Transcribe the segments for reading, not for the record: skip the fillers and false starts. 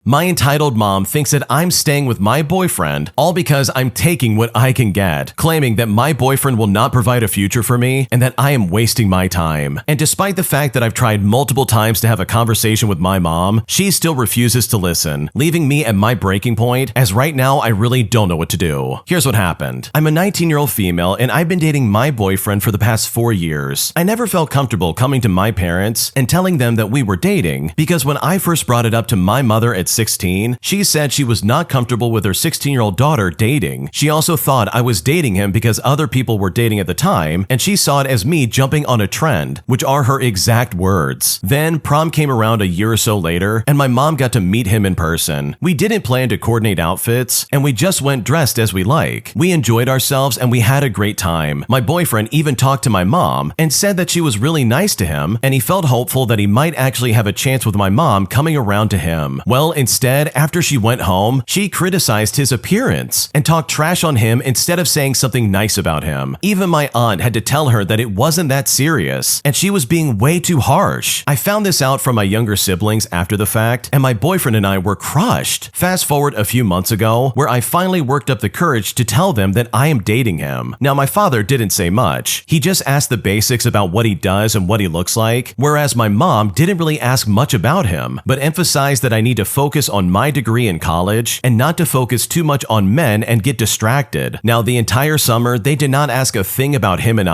My entitled mom thinks that I'm staying with my boyfriend all because I'm taking what I can get, claiming that my boyfriend will not provide a future for me and that I am wasting my time. And despite the fact that I've tried multiple times to have a conversation with my mom, she still refuses to listen, leaving me at my breaking point, as right now I really don't know what to do. Here's what happened. I'm a 19-year-old female and I've been dating my boyfriend for the past 4 years. I never felt comfortable coming to my parents and telling them that we were dating because when I first brought it up to my mother at 16, she said she was not comfortable with her 16-year-old daughter dating. She also thought I was dating him because other people were dating at the time, and she saw it as me jumping on a trend, which are her exact words. Then prom came around a year or so later, and my mom got to meet him in person. We didn't plan to coordinate outfits, and we just went dressed as we like. We enjoyed ourselves and we had a great time. My boyfriend even talked to my mom and said that she was really nice to him, and he felt hopeful that he might actually have a chance with my mom coming around to him. Well, instead, after she went home, she criticized his appearance and talked trash on him instead of saying something nice about him. Even my aunt had to tell her that it wasn't that serious, and she was being way too harsh. I found this out from my younger siblings after the fact, and my boyfriend and I were crushed. Fast forward a few months ago, where I finally worked up the courage to tell them that I am dating him. Now, my father didn't say much. He just asked the basics about what he does and what he looks like, whereas my mom didn't really ask much about him, but emphasized that I need to focus on my degree in college and not to focus too much on men and get distracted. Now, the entire summer, they did not ask a thing about him and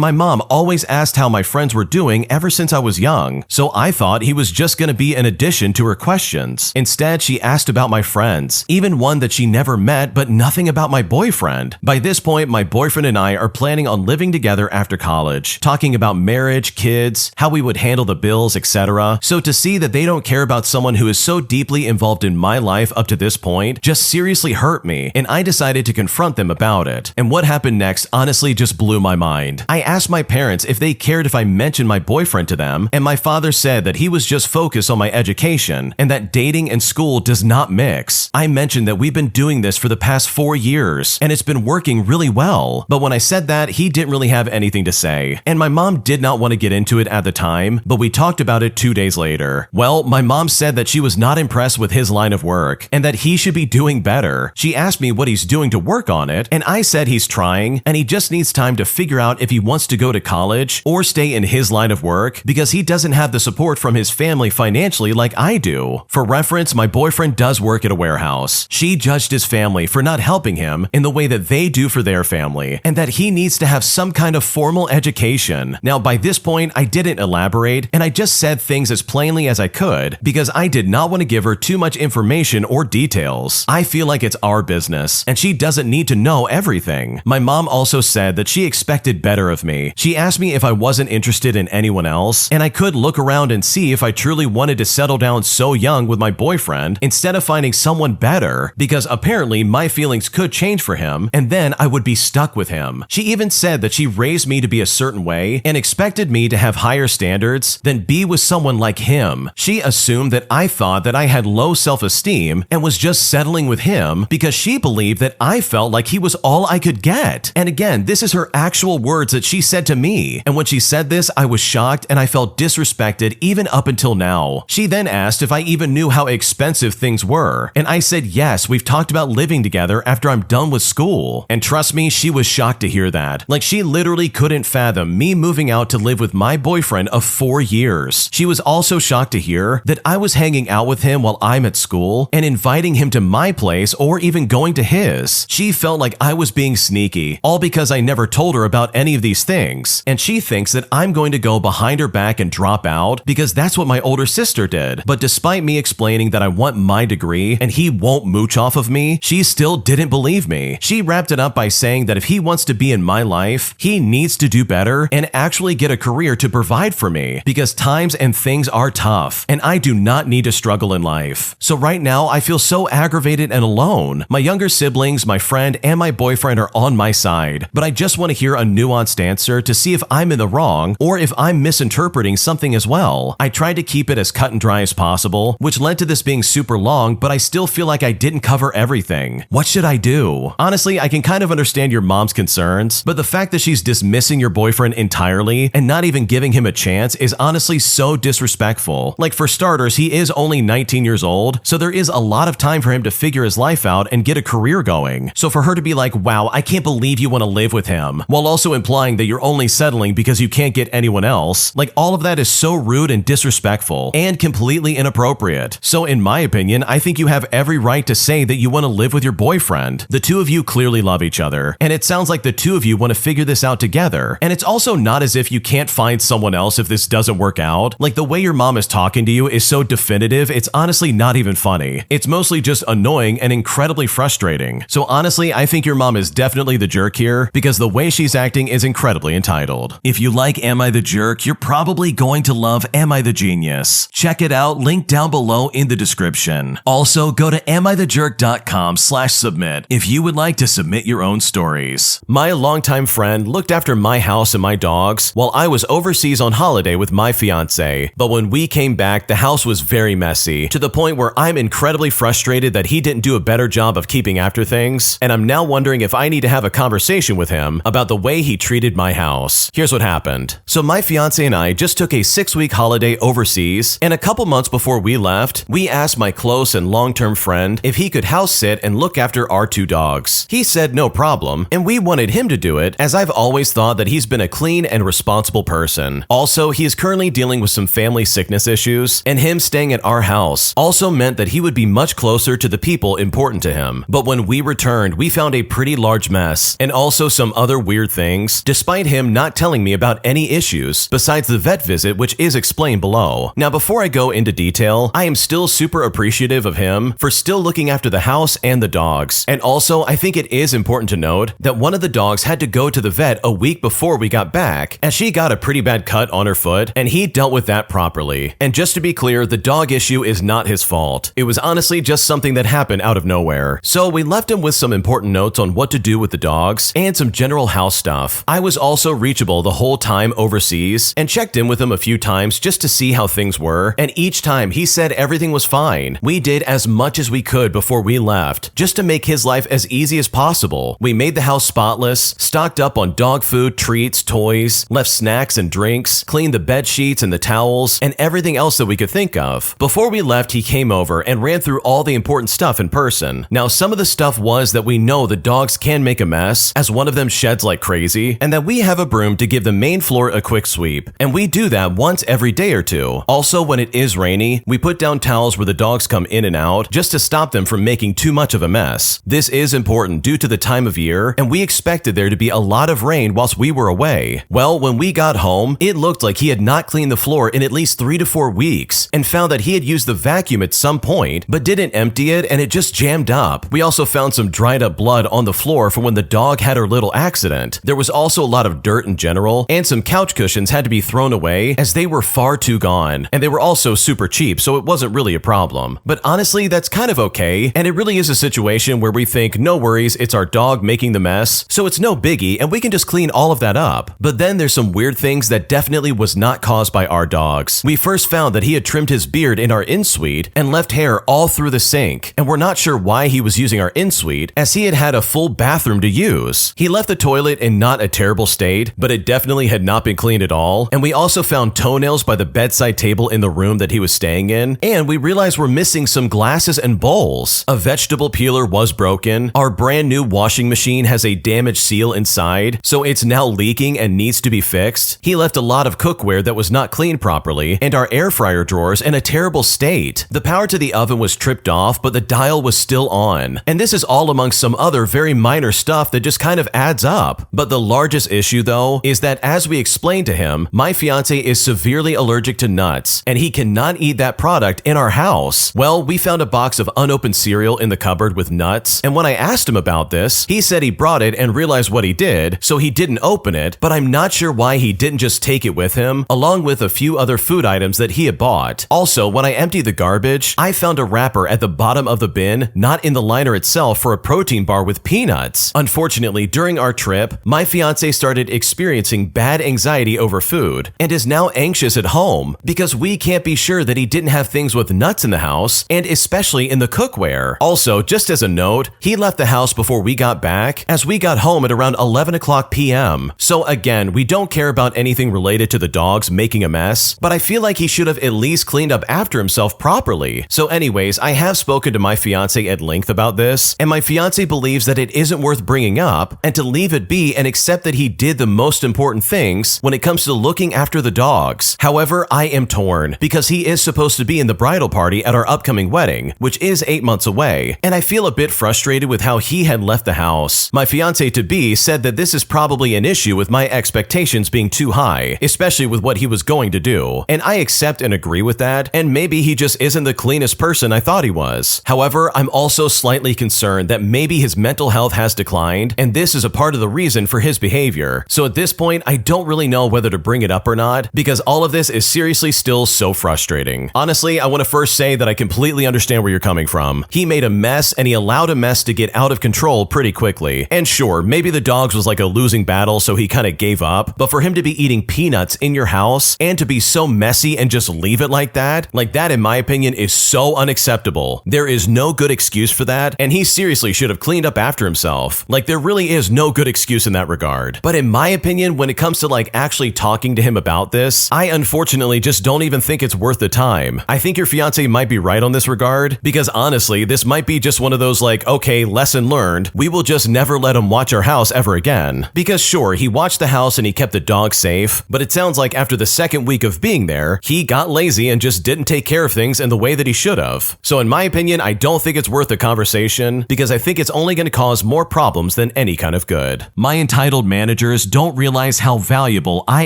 my mom always asked how my friends were doing ever since I was young, so I thought he was just gonna be an addition to her questions. Instead, she asked about my friends, even one that she never met, but nothing about my boyfriend. By this point, my boyfriend and I are planning on living together after college, talking about marriage, kids, how we would handle the bills, etc. So to see that they don't care about someone who is so deeply involved in my life up to this point just seriously hurt me, and I decided to confront them about it. And what happened next honestly just blew my mind. I asked my parents if they cared if I mentioned my boyfriend to them, and my father said that he was just focused on my education and that dating and school does not mix. I mentioned that we've been doing this for the past 4 years and it's been working really well, but when I said that, he didn't really have anything to say, and my mom did not want to get into it at the time, but we talked about it 2 days later. Well, my mom said that she was not impressed with his line of work and that he should be doing better. She asked me what he's doing to work on it, and I said he's trying and he just needs time to figure out if he wants to go to college or stay in his line of work because he doesn't have the support from his family financially like I do. For reference, my boyfriend does work at a warehouse. She judged his family for not helping him in the way that they do for their family, and that he needs to have some kind of formal education. Now, by this point, I didn't elaborate, and I just said things as plainly as I could because I did not want to give her too much information or details. I feel like it's our business, and she doesn't need to know everything. My mom also said that she expected better of me. She asked me if I wasn't interested in anyone else, and I could look around and see if I truly wanted to settle down so young with my boyfriend instead of finding someone better, because apparently my feelings could change for him, and then I would be stuck with him. She even said that she raised me to be a certain way and expected me to have higher standards than be with someone like him. She assumed that I thought that I had low self-esteem and was just settling with him because she believed that I felt like he was all I could get. And again, this is her actual words that she said to me. And when she said this, I was shocked and I felt disrespected even up until now. She then asked if I even knew how expensive things were. And I said, yes, we've talked about living together after I'm done with school. And trust me, she was shocked to hear that. Like, she literally couldn't fathom me moving out to live with my boyfriend of 4 years. She was also shocked to hear that I was hanging out with him while I'm at school and inviting him to my place or even going to his. She felt like I was being sneaky, all because I never told her about any of these things. And she thinks that I'm going to go behind her back and drop out because that's what my older sister did. But despite me explaining that I want my degree and he won't mooch off of me, she still didn't believe me. She wrapped it up by saying that if he wants to be in my life, he needs to do better and actually get a career to provide for me because times and things are tough and I do not need to struggle in life. So right now, I feel so aggravated and alone. My younger siblings, my friend, and my boyfriend are on my side, but I just want to hear a nuanced answer to see if I'm in the wrong or if I'm misinterpreting something as well. I tried to keep it as cut and dry as possible, which led to this being super long, but I still feel like I didn't cover everything. What should I do? Honestly, I can kind of understand your mom's concerns, but the fact that she's dismissing your boyfriend entirely and not even giving him a chance is honestly so disrespectful. Like, for starters, he is only 19 years years old, so there is a lot of time for him to figure his life out and get a career going. So for her to be like, wow, I can't believe you want to live with him, while also implying that you're only settling because you can't get anyone else, like all of that is so rude and disrespectful and completely inappropriate. So in my opinion, I think you have every right to say that you want to live with your boyfriend. The two of you clearly love each other, and it sounds like the two of you want to figure this out together. And it's also not as if you can't find someone else if this doesn't work out. Like the way your mom is talking to you is so definitive, it's honestly not even funny. It's mostly just annoying and incredibly frustrating. So honestly, I think your mom is definitely the jerk here because the way she's acting is incredibly entitled. If you like Am I the Jerk, you're probably going to love Am I the Genius. Check it out, link down below in the description. Also, go to amithejerk.com/submit if you would like to submit your own stories. My longtime friend looked after my house and my dogs while I was overseas on holiday with my fiance, but when we came back, the house was very messy, to the point where I'm incredibly frustrated that he didn't do a better job of keeping after things, and I'm now wondering if I need to have a conversation with him about the way he treated my house. Here's what happened. So my fiance and I just took a 6-week holiday overseas, and a couple months before we left, we asked my close and long-term friend if he could house sit and look after our 2 dogs. He said no problem, and we wanted him to do it as I've always thought that he's been a clean and responsible person. Also, he is currently dealing with some family sickness issues, and him staying at our house also meant that he would be much closer to the people important to him. But when we returned, we found a pretty large mess, and also some other weird things, despite him not telling me about any issues besides the vet visit, which is explained below. Now, before I go into detail, I am still super appreciative of him for still looking after the house and the dogs. And also, I think it is important to note that one of the dogs had to go to the vet a week before we got back, as she got a pretty bad cut on her foot, and he dealt with that properly. And just to be clear, the dog issue is not his fault. It was honestly just something that happened out of nowhere. So we left him with some important notes on what to do with the dogs and some general house stuff. I was also reachable the whole time overseas and checked in with him a few times just to see how things were, and each time he said everything was fine. We did as much as we could before we left, just to make his life as easy as possible. We made the house spotless, stocked up on dog food, treats, toys, left snacks and drinks, cleaned the bed sheets and the towels, and everything else that we could think of. Before we left, he came over and ran through all the important stuff in person. Now, some of the stuff was that we know the dogs can make a mess, as one of them sheds like crazy, and that we have a broom to give the main floor a quick sweep, and we do that once every day or two. Also, when it is rainy, we put down towels where the dogs come in and out just to stop them from making too much of a mess. This is important due to the time of year, and we expected there to be a lot of rain whilst we were away. Well, when we got home, it looked like he had not cleaned the floor in at least 3 to 4 weeks, and found that he had used the vacuum at some point, but didn't empty it, and it just jammed up. We also found some dried up blood on the floor from when the dog had her little accident. There was also a lot of dirt in general, and some couch cushions had to be thrown away as they were far too gone, and they were also super cheap, so it wasn't really a problem. But honestly, that's kind of okay, and it really is a situation where we think, no worries, it's our dog making the mess, so it's no biggie, and we can just clean all of that up. But then there's some weird things that definitely was not caused by our dogs. We first found that he had trimmed his beard in our in-suite and left hair all through the sink, and we're not sure why he was using our in-suite, as he had had a full bathroom to use. He left the toilet in not a terrible state, but it definitely had not been cleaned at all, and we also found toenails by the bedside table in the room that he was staying in, and we realized we're missing some glasses and bowls. A vegetable peeler was broken. Our brand new washing machine has a damaged seal inside, so it's now leaking and needs to be fixed. He left a lot of cookware that was not cleaned properly, and our air fryer drawers in a terrible state. The power to the oven was tripped off, but the dial was still on. And this is all amongst some other very minor stuff that just kind of adds up. But the largest issue, though, is that as we explained to him, my fiance is severely allergic to nuts, and he cannot eat that product in our house. Well, we found a box of unopened cereal in the cupboard with nuts, and when I asked him about this, he said he brought it and realized what he did, so he didn't open it, but I'm not sure why he didn't just take it with him, along with a few other food items that he had bought. Also, when I emptied the garbage, I found a wrapper at the bottom of the bin, not in the liner itself, for a protein bar with peanuts. Unfortunately, during our trip, my fiance started experiencing bad anxiety over food, and is now anxious at home, because we can't be sure that he didn't have things with nuts in the house, and especially in the cookware. Also, just as a note, he left the house before we got back, as we got home at around 11 o'clock p.m. So again, we don't care about anything related to the dogs making a mess, but I feel like he should have at least cleaned up after himself properly. properly. So anyways, I have spoken to my fiance at length about this, and my fiance believes that it isn't worth bringing up and to leave it be and accept that he did the most important things when it comes to looking after the dogs. However, I am torn because he is supposed to be in the bridal party at our upcoming wedding, which is 8 months away, and I feel a bit frustrated with how he had left the house. My fiance-to-be said that this is probably an issue with my expectations being too high, especially with what he was going to do, and I accept and agree with that, and maybe he just isn't the cleanest person I thought he was. However, I'm also slightly concerned that maybe his mental health has declined, and this is a part of the reason for his behavior. So at this point, I don't really know whether to bring it up or not, because all of this is seriously still so frustrating. Honestly, I want to first say that I completely understand where you're coming from. He made a mess, and he allowed a mess to get out of control pretty quickly. And sure, maybe the dogs was like a losing battle, so he kind of gave up, but for him to be eating peanuts in your house and to be so messy and just leave it like that in my opinion is so unacceptable. There is no good excuse for that, and he seriously should have cleaned up after himself. Like, there really is no good excuse in that regard. But in my opinion, when it comes to like actually talking to him about this, I unfortunately just don't even think it's worth the time. I think your fiance might be right on this regard, because honestly, this might be just one of those like, okay, lesson learned, we will just never let him watch our house ever again. Because sure, he watched the house and he kept the dog safe, but it sounds like after the second week of being there, he got lazy and just didn't take care of things in the way that he should have. So in my opinion, I don't think it's worth a conversation, because I think it's only going to cause more problems than any kind of good. My entitled managers don't realize how valuable I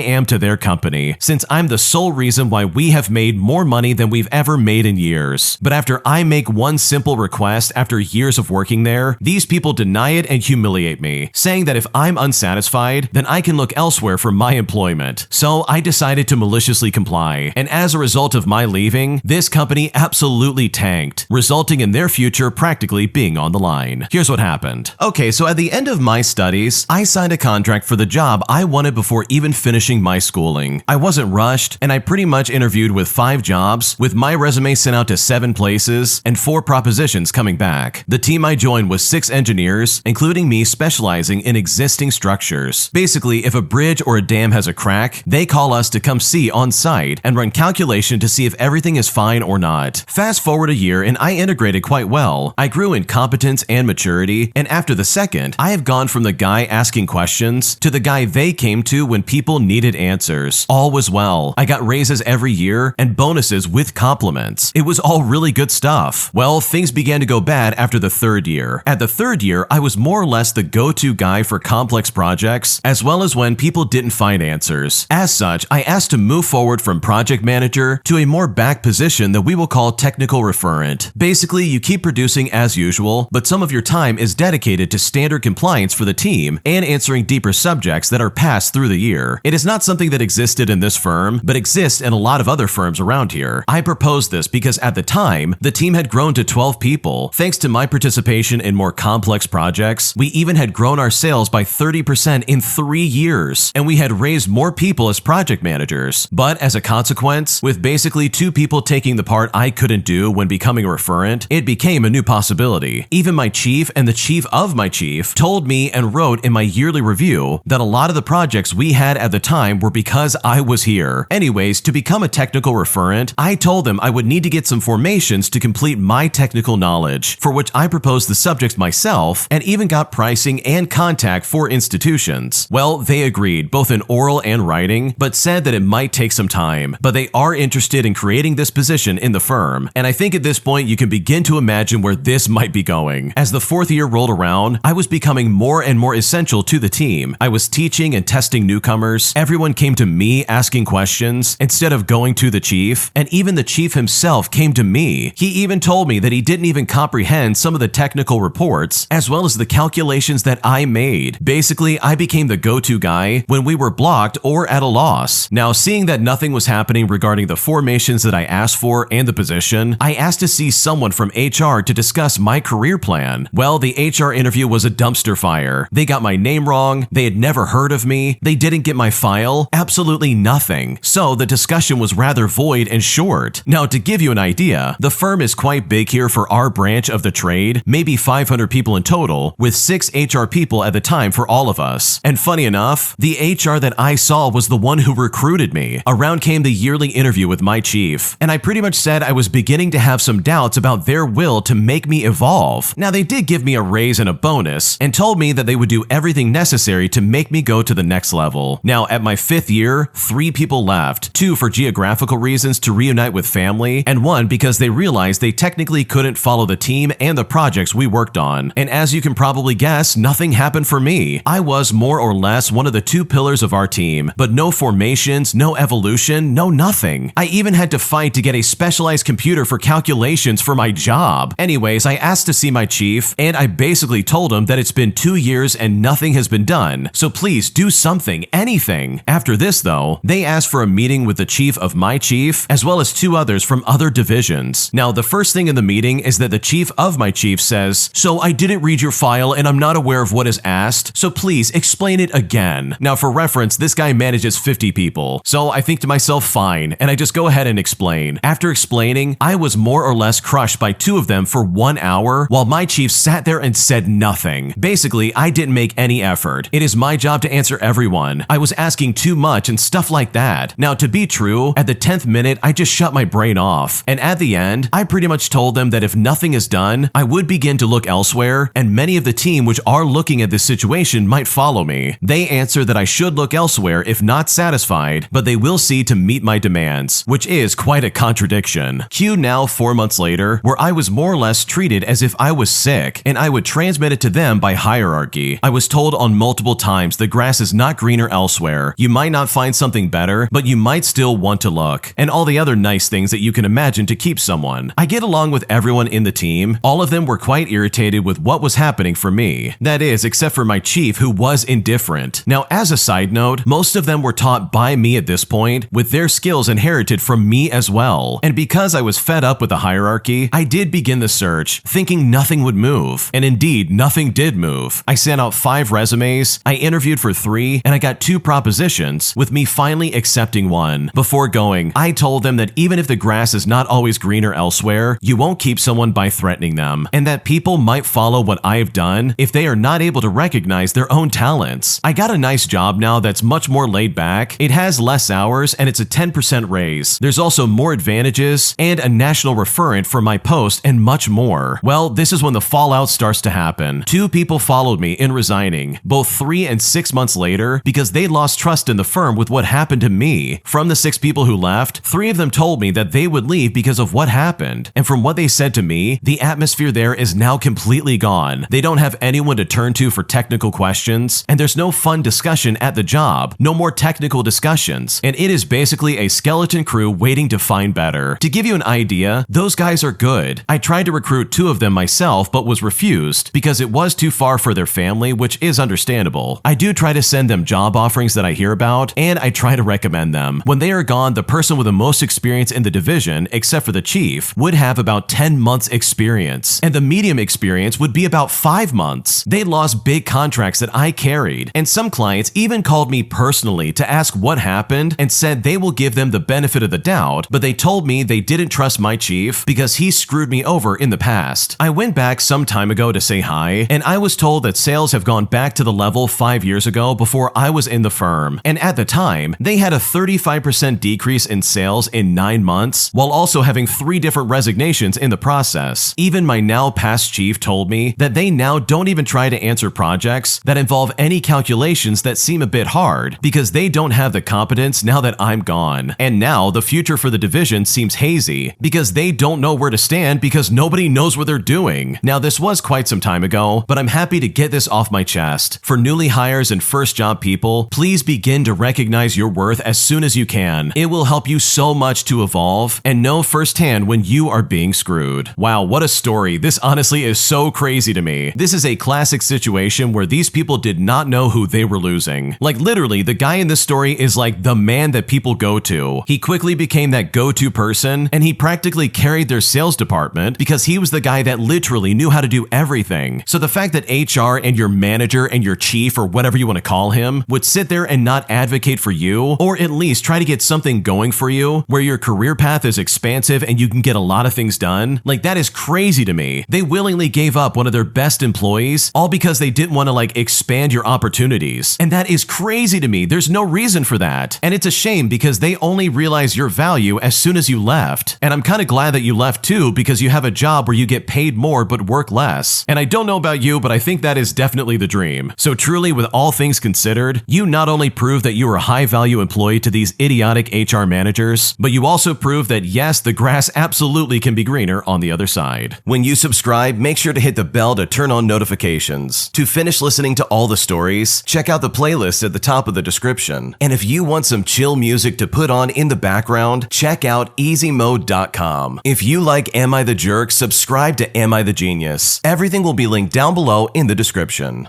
am to their company, since I'm the sole reason why we have made more money than we've ever made in years. But after I make one simple request after years of working there, these people deny it and humiliate me, saying that if I'm unsatisfied, then I can look elsewhere for my employment. So I decided to maliciously comply, and as a result of my leaving, this company absolutely tanked, resulting in their future practically being on the line. Here's what happened. Okay, so at the end of my studies, I signed a contract for the job I wanted before even finishing my schooling. I wasn't rushed, and I pretty much interviewed with 5 jobs, with my resume sent out to 7 places and 4 propositions coming back. The team I joined was 6 engineers, including me specializing in existing structures. Basically, if a bridge or a dam has a crack, they call us to come see on site and run calculation to see if everything is fine or not. Fast forward a year and I integrated quite well. I grew in competence and maturity, and after the second, I have gone from the guy asking questions to the guy they came to when people needed answers. All was well. I got raises every year and bonuses with compliments. It was all really good stuff. Well, things began to go bad after the 3rd year. At the 3rd year, I was more or less the go-to guy for complex projects, as well as when people didn't find answers. As such, I asked to move forward from project manager to a more back position that we will call technical referent. Basically, you keep producing as usual, but some of your time is dedicated to standard compliance for the team and answering deeper subjects that are passed through the year. It is not something that existed in this firm, but exists in a lot of other firms around here. I proposed this because at the time, the team had grown to 12 people. Thanks to my participation in more complex projects, we even had grown our sales by 30% in 3 years, and we had raised more people as project managers. But as a consequence, with basically 2 people taking the part I couldn't do when becoming a referent, it became a new possibility. Even my chief and the chief of my chief told me and wrote in my yearly review that a lot of the projects we had at the time were because I was here. Anyways, to become a technical referent, I told them I would need to get some formations to complete my technical knowledge, for which I proposed the subjects myself and even got pricing and contact for institutions. Well, they agreed, both in oral and writing, but said that it might take some time, but they are interested in creating this position in the firm, and I think at this point you can begin to imagine where this might be going. As the 4th year rolled around, I was becoming more and more essential to the team. I was teaching and testing newcomers, everyone came to me asking questions instead of going to the chief, and even the chief himself came to me. He even told me that he didn't even comprehend some of the technical reports, as well as the calculations that I made. Basically, I became the go-to guy when we were blocked or at a loss. Now, seeing that nothing was happening regarding the formations that I asked for and the position, I asked to see someone from HR to discuss my career plan. Well, the HR interview was a dumpster fire. They got my name wrong, they had never heard of me, they didn't get my file, absolutely nothing. So the discussion was rather void and short. Now, to give you an idea, the firm is quite big here for our branch of the trade, maybe 500 people in total, with 6 HR people at the time for all of us. And funny enough, the HR that I saw was the one who recruited me. Around came the yearly interview with my chief, and I pretty much said I was beginning to have some doubts about their will to make me evolve. Now, they did give me a raise and a bonus, and told me that they would do everything necessary to make me go to the next level. Now, at my 5th year, 3 people left, 2 for geographical reasons to reunite with family, and 1 because they realized they technically couldn't follow the team and the projects we worked on. And as you can probably guess, nothing happened for me. I was more or less one of the 2 pillars of our team, but no formations, no evolution, no nothing. I even had to fight to get a specialized computer for calculations for my job. Anyways, I asked to see my chief, and I basically told him that it's been 2 years and nothing has been done, so please do something, anything. After this though, they asked for a meeting with the chief of my chief, as well as 2 others from other divisions. Now, the first thing in the meeting is that the chief of my chief says, "So I didn't read your file and I'm not aware of what is asked, so please explain it again." Now, for reference, this guy manages 50 people, so I think to myself, fine, and I just go ahead and explain. After explaining, I was more or less crushed by 2 of them for 1 hour, while my chief sat there and said nothing. Basically, I didn't make any effort. It is my job to answer everyone. I was asking too much and stuff like that. Now, to be true, at the 10th minute, I just shut my brain off. And at the end, I pretty much told them that if nothing is done, I would begin to look elsewhere, and many of the team which are looking at this situation might follow me. They answer that I should look elsewhere if not satisfied, but they will see to meet my demands, which is quite a contradiction. Cue now 4 months later, where I was more or less treated as if I was sick, and I would transmit it to them by hierarchy. I was told on multiple times the grass is not greener elsewhere. You might not find something better, but you might still want to look, and all the other nice things that you can imagine to keep someone. I get along with everyone in the team. All of them were quite irritated with what was happening for me. That is, except for my chief, who was indifferent. Now, as a side note, most of them were taught by me at this point, with their skills inherited from me as well. And because I was fed up with the hierarchy, I did begin the search, thinking nothing would move. And indeed, nothing did move. I sent out 5 resumes, I interviewed for 3, and I got 2 propositions, with me finally accepting one. Before going, I told them that even if the grass is not always greener elsewhere, you won't keep someone by threatening them, and that people might follow what I have done if they are not able to recognize their own talents. I got a nice job now that's much more laid back. It has less hours, and it's a 10% raise. There's also more advantages, and a national referent for my post, and much more. Well, this is when the fallout starts to happen. 2 people followed me in resigning, both 3 and 6 months later, because they lost trust in the firm with what happened to me. From the 6 people who left, 3 of them told me that they would leave because of what happened. And from what they said to me, the atmosphere there is now completely gone. They don't have anyone to turn to for technical questions, and there's no fun discussion at the job. No more technical discussions, and it is basically a skeleton crew waiting to find better. To give you an idea, those guys are good. I tried to recruit 2 of them myself, but was refused because it was too far for their family, which is understandable. I do try to send them job offerings that I hear about, and I try to recommend them. When they are gone, the person with the most experience in the division, except for the chief, would have about 10 months experience, and the medium experience would be about 5 months. They lost big contracts that I carried, and some clients even called me personally to ask what happened and said they will give them the benefit of the doubt, but they told me they didn't trust my chief because he screwed me over in the past. I went back some time ago to say hi, and I was told that sales have gone back to the level 5 years ago before I was in the firm, and at the time, they had a 35% decrease in sales in 9 months, while also having 3 different resignations in the process. Even my now past chief told me that they now don't even try to answer projects that involve any calculations that seem a bit hard, because they don't have the competence now that I'm gone. And now the future for the division seems hazy, because they don't know where to stand because nobody knows what they're doing. Now, this was quite some time ago, but I'm happy to get this off my chest. For newly hires and first job people, please begin to recognize your worth as soon as you can. It will help you so much to evolve and know firsthand when you are being screwed. Wow, what a story. This honestly is so crazy to me. This is a classic situation where these people did not know who they were losing. Like literally, the guy in this story is like the man that people go to. He quickly became that go-to person, and he practically carried their sales department because he was the guy that literally knew how to do everything. So the fact that HR and your manager and your chief, or whatever you want to call him, would sit there and not advocate for you, or at least try to get something going for you where your career path is expansive and you can get a lot of things done, like that is crazy to me. They willingly gave up one of their best employees all because they didn't want to expand your opportunities. And that is crazy to me. There's no reason for that. And it's a shame because they only realized your value as soon as you left. left. And I'm kind of glad that you left too, because you have a job where you get paid more but work less. And I don't know about you, but I think that is definitely the dream. So truly, with all things considered, you not only prove that you are a high-value employee to these idiotic HR managers, but you also prove that yes, the grass absolutely can be greener on the other side. When you subscribe, make sure to hit the bell to turn on notifications. To finish listening to all the stories, check out the playlist at the top of the description. And if you want some chill music to put on in the background, check out easymode.com. If you like Am I the Jerk, subscribe to Am I the Genius. Everything will be linked down below in the description.